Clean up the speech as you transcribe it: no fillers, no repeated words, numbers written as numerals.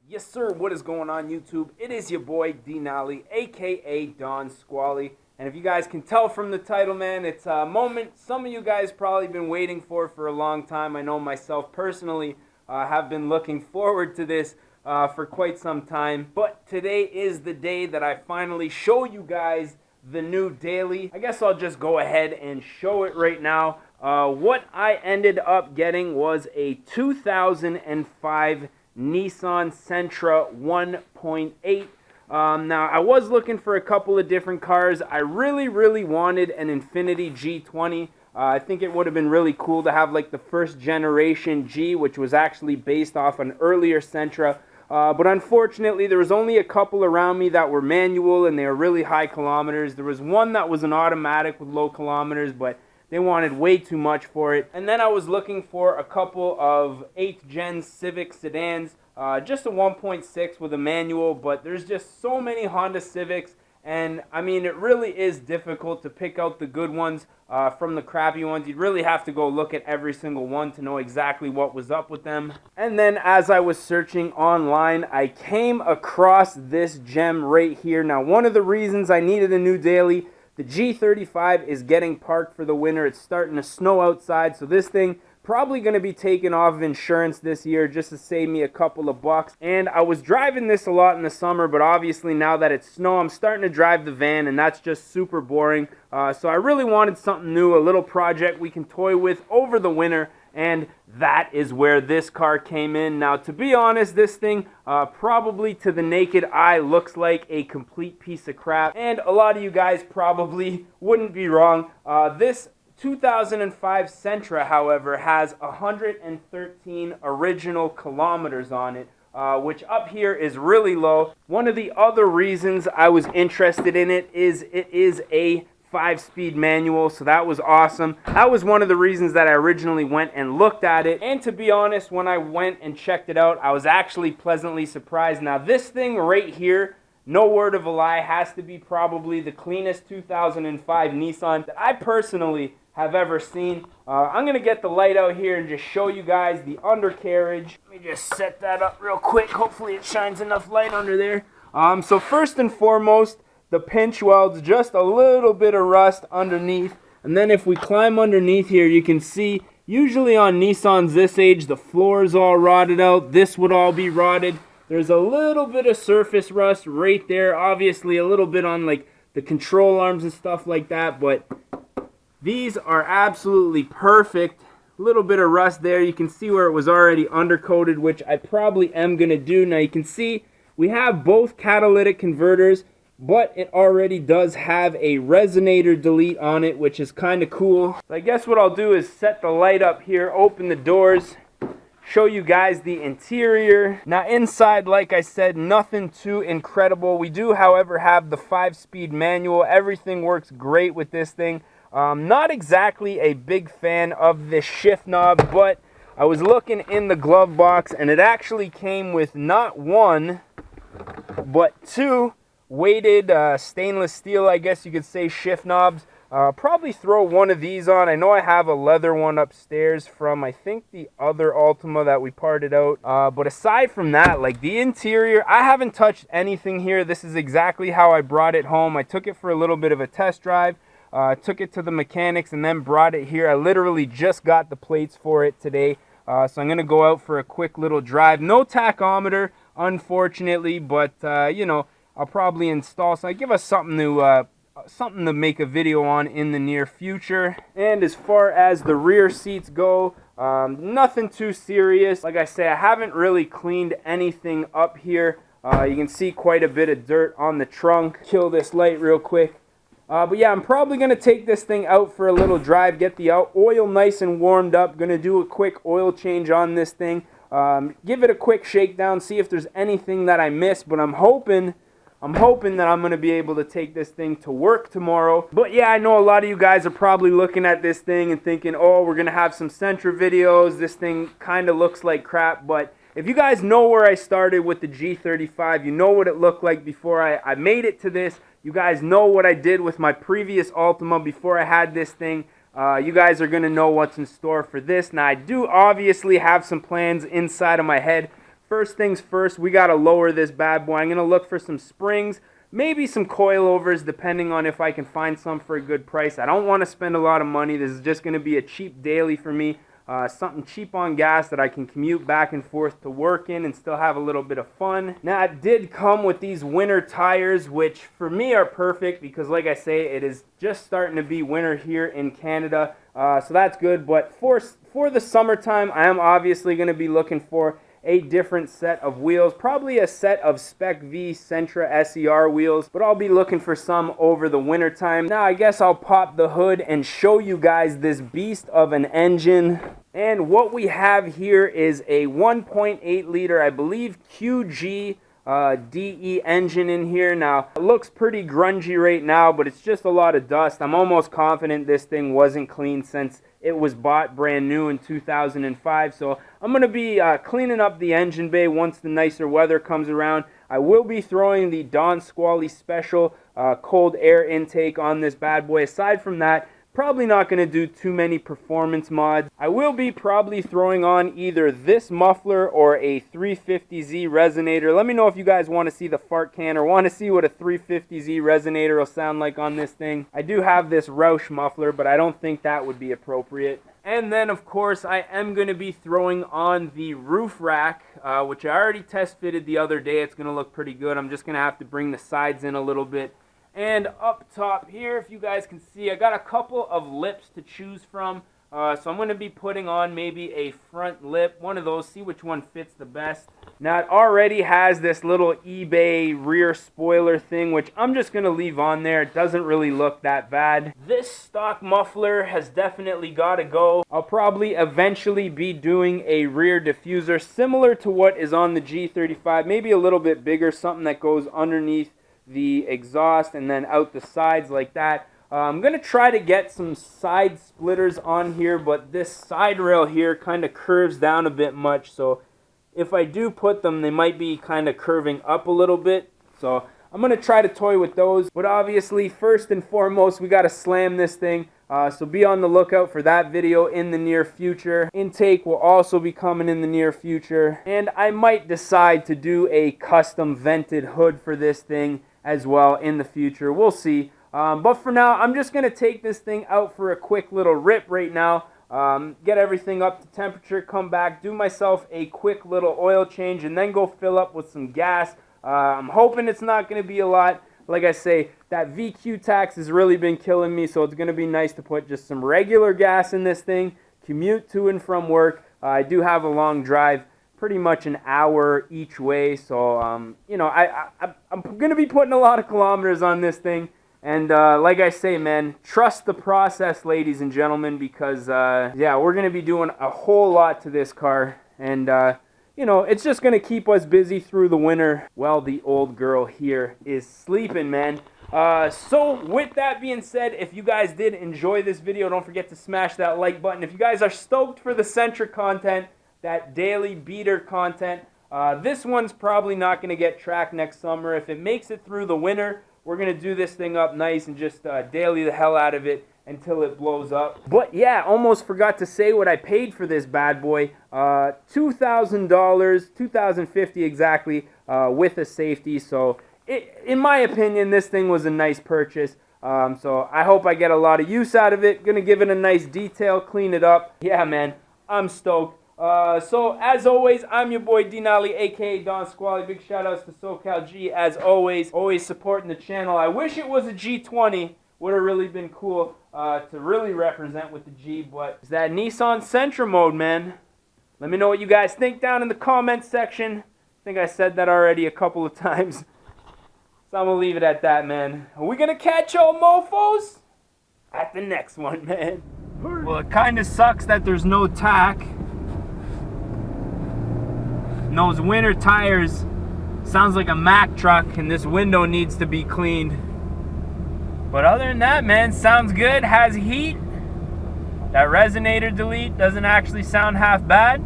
Yes, sir. What is going on, YouTube? It is your boy, D Nolly, aka Don Squally. And if you guys can tell from the title, man, it's a moment some of you guys probably been waiting for a long time. I know myself personally have been looking forward to this for quite some time. But today is the day that I finally show you guys the new daily. I guess I'll just go ahead and show it right now. What I ended up getting was a 2005 Nissan Sentra 1.8. Now, I was looking for a couple of different cars. I really wanted an Infiniti G20. I think it would have been really cool to have like the first generation G, which was actually based off an earlier Sentra. But unfortunately, there was only a couple around me that were manual and they were really high kilometers. There was one that was an automatic with low kilometers, but they wanted way too much for it. And then I was looking for a couple of 8th gen Civic sedans, just a 1.6 with a manual, but there's just so many Honda Civics, and I mean, it really is difficult to pick out the good ones from the crappy ones. You'd really have to go look at every single one to know exactly what was up with them. And then as I was searching online, I came across this gem right here. Now, one of the reasons I needed a new daily, the G35 is getting parked for the winter. It's starting to snow outside, so this thing probably going to be taken off of insurance this year just to save me a couple of bucks. And I was driving this a lot in the summer, but obviously now that it's snow, I'm starting to drive the van, and that's just super boring. So I really wanted something new, a little project we can toy with over the winter, and that is where this car came in. Now, to be honest, this thing probably to the naked eye looks like a complete piece of crap, and a lot of you guys probably wouldn't be wrong. This 2005 Sentra, however, has 113 original kilometers on it, which up here is really low. One of the other reasons I was interested in it is a 5-speed manual, so that was awesome. That was one of the reasons that I originally went and looked at it, and to be honest, when I went and checked it out, I was actually pleasantly surprised. Now, this thing right here, no word of a lie, has to be probably the cleanest 2005 Nissan that I personally have ever seen. I'm going to get the light out here and just show you guys the undercarriage. Let me just set that up real quick. Hopefully it shines enough light under there. So first and foremost, the pinch welds, just a little bit of rust underneath. And then if we climb underneath here, you can see, usually on Nissans this age, the floor is all rotted out. This would all be rotted. There's a little bit of surface rust right there. Obviously a little bit on like the control arms and stuff like that, but these are absolutely perfect. A little bit of rust there. You can see where it was already undercoated, which I probably am going to do. Now you can see we have both catalytic converters, but it already does have a resonator delete on it, which is kind of cool. So I guess what I'll do is set the light up here, open the doors, show you guys the interior. Now inside, like I said, nothing too incredible. We do, however, have the 5-speed manual. Everything works great with this thing. Not exactly a big fan of this shift knob, but I was looking in the glove box and it actually came with not one, but two weighted stainless steel, I guess you could say, shift knobs. Probably throw one of these on. I know I have a leather one upstairs from, I think, the other Altima that we parted out. But aside from that, like the interior, I haven't touched anything here. This is exactly how I brought it home. I took it for a little bit of a test drive. Took it to the mechanics and then brought it here. I literally just got the plates for it today. So I'm going to go out for a quick little drive. No tachometer, unfortunately, but, you know, I'll probably install. So I give us something to make a video on in the near future. And as far as the rear seats go, nothing too serious. Like I say, I haven't really cleaned anything up here. You can see quite a bit of dirt on the trunk. Kill this light real quick. But yeah, I'm probably going to take this thing out for a little drive, get the oil nice and warmed up. Going to do a quick oil change on this thing. Give it a quick shakedown, see if there's anything that I missed. But I'm hoping that I'm going to be able to take this thing to work tomorrow. But yeah, I know a lot of you guys are probably looking at this thing and thinking, oh, we're going to have some Sentra videos. This thing kind of looks like crap. But if you guys know where I started with the G35, you know what it looked like before I made it to this. You guys know what I did with my previous Altima before I had this thing. You guys are going to know what's in store for this. Now, I do obviously have some plans inside of my head first things first, we got to lower this bad boy. I'm going to look for some springs, maybe some coilovers, depending on if I can find some for a good price. I don't want to spend a lot of money. This is just going to be a cheap daily for me. Something cheap on gas that I can commute back and forth to work in and still have a little bit of fun. Now, it did come with these winter tires, which for me are perfect because, like I say, it is just starting to be winter here in Canada. So that's good. But for the summertime, I am obviously going to be looking for a different set of wheels, probably a set of Spec V Sentra SER wheels, but I'll be looking for some over the winter time. Now I guess I'll pop the hood and show you guys this beast of an engine. And what we have here is a 1.8 liter, I believe, QG DE engine in here. Now it looks pretty grungy right now, but it's just a lot of dust. I'm almost confident this thing wasn't clean since it was bought brand new in 2005. So I'm going to be cleaning up the engine bay once the nicer weather comes around. I will be throwing the Don Squally Special cold air intake on this bad boy. Aside from that, probably not going to do too many performance mods. I will be probably throwing on either this muffler or a 350Z resonator. Let me know if you guys want to see the fart can or want to see what a 350Z resonator will sound like on this thing. I do have this Roush muffler, but I don't think that would be appropriate. And then, of course, I am going to be throwing on the roof rack, which I already test fitted the other day. It's going to look pretty good. I'm just going to have to bring the sides in a little bit. And up top here, if you guys can see, I got a couple of lips to choose from. So I'm going to be putting on maybe a front lip, one of those, see which one fits the best. Now it already has this little eBay rear spoiler thing, which I'm just going to leave on there. It doesn't really look that bad. This stock muffler has definitely got to go. I'll probably eventually be doing a rear diffuser similar to what is on the G35, maybe a little bit bigger, something that goes underneath the exhaust and then out the sides like that. I'm going to try to get some side splitters on here, but this side rail here kind of curves down a bit much, so if I do put them, they might be kind of curving up a little bit. So I'm going to try to toy with those, but obviously first and foremost we got to slam this thing. So be on the lookout for that video in the near future. Intake will also be coming in the near future, and I might decide to do a custom vented hood for this thing as well in the future. We'll see. But for now, I'm just going to take this thing out for a quick little rip right now. Get everything up to temperature, come back, do myself a quick little oil change, and then go fill up with some gas. I'm hoping it's not going to be a lot. Like I say, that VQ tax has really been killing me, so it's going to be nice to put just some regular gas in this thing, commute to and from work. I do have a long drive, pretty much an hour each way, so you know, I'm going to be putting a lot of kilometers on this thing. And like I say, man, trust the process, ladies and gentlemen, because yeah, we're going to be doing a whole lot to this car, and you know, it's just going to keep us busy through the winter while the old girl here is sleeping, man. So with that being said, if you guys did enjoy this video, don't forget to smash that like button. If you guys are stoked for the Sentra content, that daily beater content, this one's probably not going to get tracked next summer. If it makes it through the winter, we're going to do this thing up nice and just daily the hell out of it until it blows up. But yeah, almost forgot to say what I paid for this bad boy. $2,000, $2,050 exactly, with a safety. So in my opinion, this thing was a nice purchase. So I hope I get a lot of use out of it. Gonna give it a nice detail, clean it up. Yeah, man, I'm stoked. So as always, I'm your boy Denali, aka Don Squally. Big shout outs to SoCal G as always supporting the channel. I wish it was a G20, would have really been cool to really represent with the G, but it's that Nissan Sentra mode, man. Let me know what you guys think down in the comments section. I think I said that already a couple of times, so I'm gonna leave it at that, man. Are we gonna catch y'all mofos at the next one, man? Well, it kind of sucks that there's no tack. And those winter tires sounds like a Mack truck, and this window needs to be cleaned. But other than that, man, sounds good, has heat. That resonator delete doesn't actually sound half bad.